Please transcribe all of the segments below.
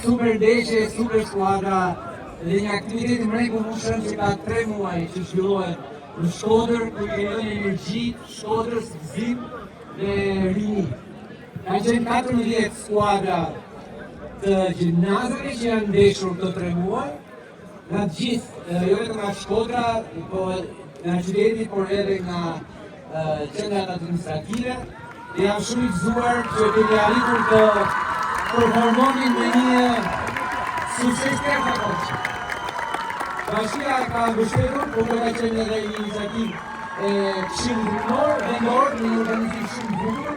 super ndeshje, super skuadra dhe një aktivitet i mrekullueshëm që ka 3 muaj që zhvillohet në Shkodër, ku i lënë energji Shkodrës, gëzim dhe rini. Ka qenë 14 skuadra të gjimnazëve që janë ndeshur të 3 muaj, nga të gjithë, jo vetëm nga Shkodra, po nga qyteti, por edhe nga qendrat administrative, dhe jam shumë i gëzuar që kemi arritur të performonin me një sukses të jashtëzakonshëm. Bashkia ka mbështetur, por ka qenë edhe një iniciativë këshillit vendor, në një organizim shumë bukur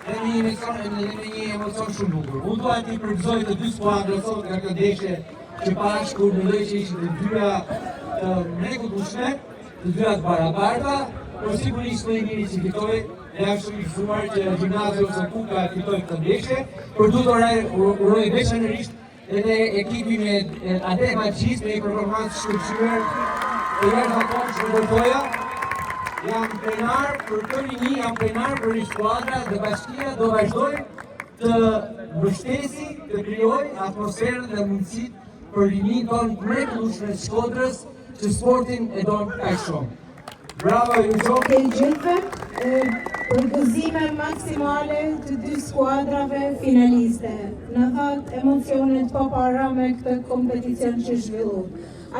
dhe me një emocion shumë bukur. Unë dua t'i përgëzoj të dy skuadra sot nga kjo ndeshje që pash kur mendoj që ishin të dyja të mrekullueshme, të dyja të barabarta, por sigurisht më i miri që fitoi. Dhe jam shumë i gëzuar që Gjimnazi ose Kuka fitoi këtë ndeshje, por du të uroj veçanërisht edhe ekipi me Ade Magjis me një performancë shkëlqyer e jashtëzakonshme në Goja. Jam krenar për të rini, jam krenar për një skuadra dhe Bashkia do vazhdoj të mbështesi, të krijoj atmosferën dhe mundësitë për rinin tonë mrekullueshme të Shkodrës që sportin e don kaq shumë. Bravo ju të gjithëve, përgëzime maksimale të dy skuadrave finaliste. Në thot emocionet pa para me këtë kompeticion që zhvillu.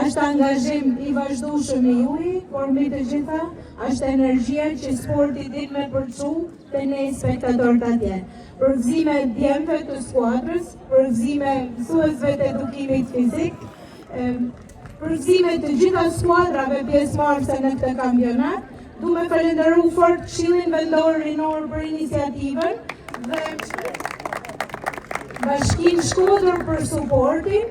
Ashtë angazhim i vazhdueshëm i juaj, por mbi të gjitha, ashtë energjia që sporti din me përçu të ne spektatorët atje. Përgëzime djemve të skuadrës, përgëzime mësuesve të edukimit fizik, përgëzime të gjitha skuadrave pjesëmarrëse në këtë kampionat Du me falenderu fort Këshillin Vendor Rinor për iniciativën dhe Bashkinë Shkodër për suportin.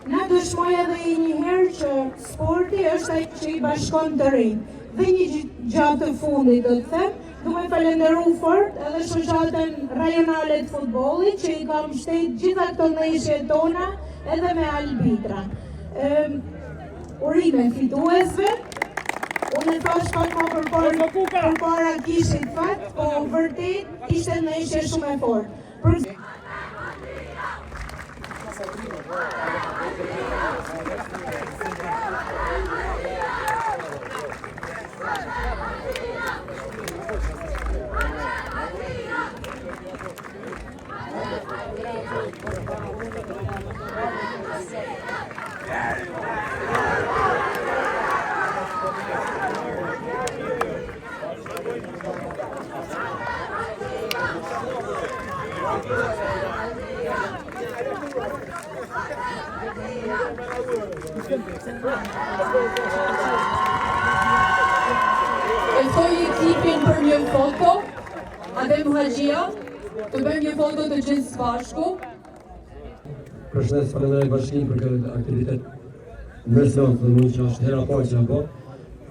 Na dëshmoj edhe njëherë që sporti është ai që i bashkon të rinj. Dhe një gjatë të fundit do të them, du me falenderu fort edhe shoqatën rajonale të futbollit që i kam mbështet gjitha këto ndeshje tona edhe me arbitra. Urime fituesve. Unë thash pak më përpara kishit fat, po vërtet ishte ndeshje shumë e fortë. E thoj ekipin për një foto, Adem Haxhia, të bëjmë një foto të gjithë së bashku. Përshëndes, falenderoj bashkinë për këtë aktivitet mërësion të mund që është hera parë që apo.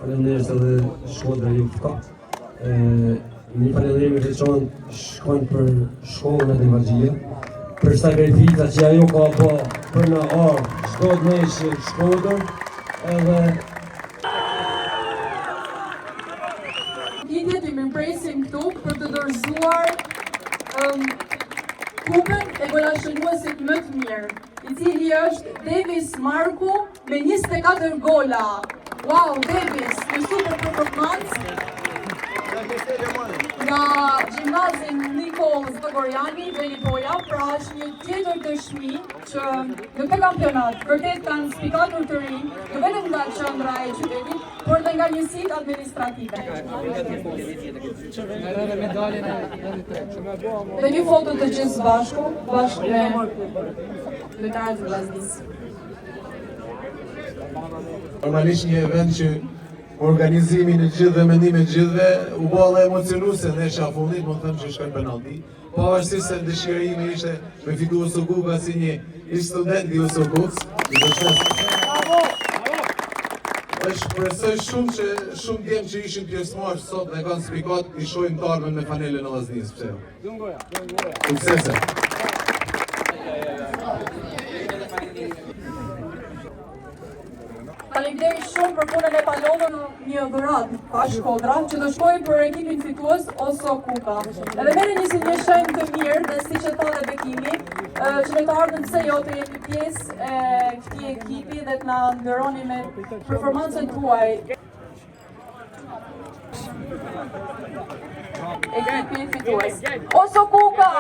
Falenderoj edhe Shkodra ju të ka. Një falenderimi të qonë shkojnë për shkollën e Adem Haxhia, për sakrifica që ajo ka po për në arë, shkod në ishë Shkodër, edhe Ditjet i më presim këtu për të dorëzuar kupën e golashënuesit më të mirë, i cili është Davis Marku me 24 gola. Wow, Davis, një super performancë nga gjimnazin Nikolës Dogorjani, Velipoja, pra është një tjetër dëshmi që në këtë kampionat vërtet kanë spikatur të rinj, jo vetëm nga qendra e qytetit, por edhe nga njësitë administrative. Dhe një foto të gjithë së bashku, bashkë me lojtarët e Vllaznisë. Normalisht një event që organizimin e gjithë dhe mendime gjithve u bëlla emocionuese ndeshja e fundit, mund të them që shkojnë penalti. Pavarësisht se dëshira ime ishte me fituar Sokupa si një student i Sokups. Dhe shpresoj shumë që shumë djemë që ishin pjesëmarrë sot dhe kanë spikat i shohim të ardhmen me fanelën e Vllaznisë. Suksese! Faleminderit shumë për punën e palodhur një dhuratë pa Shkodra, që do shkojë për ekipin fitues ose Kupa. Edhe merrni një shenjë të mirë dhe siç e tha dhe Bekimi, qytetarët pse jo të jeni pjesë e këtij ekipi dhe të na nderoni me performancën tuaj. Ekipi fitues. Ose Kupa!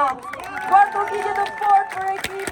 Quarto përgjigje të fortë për ekipin.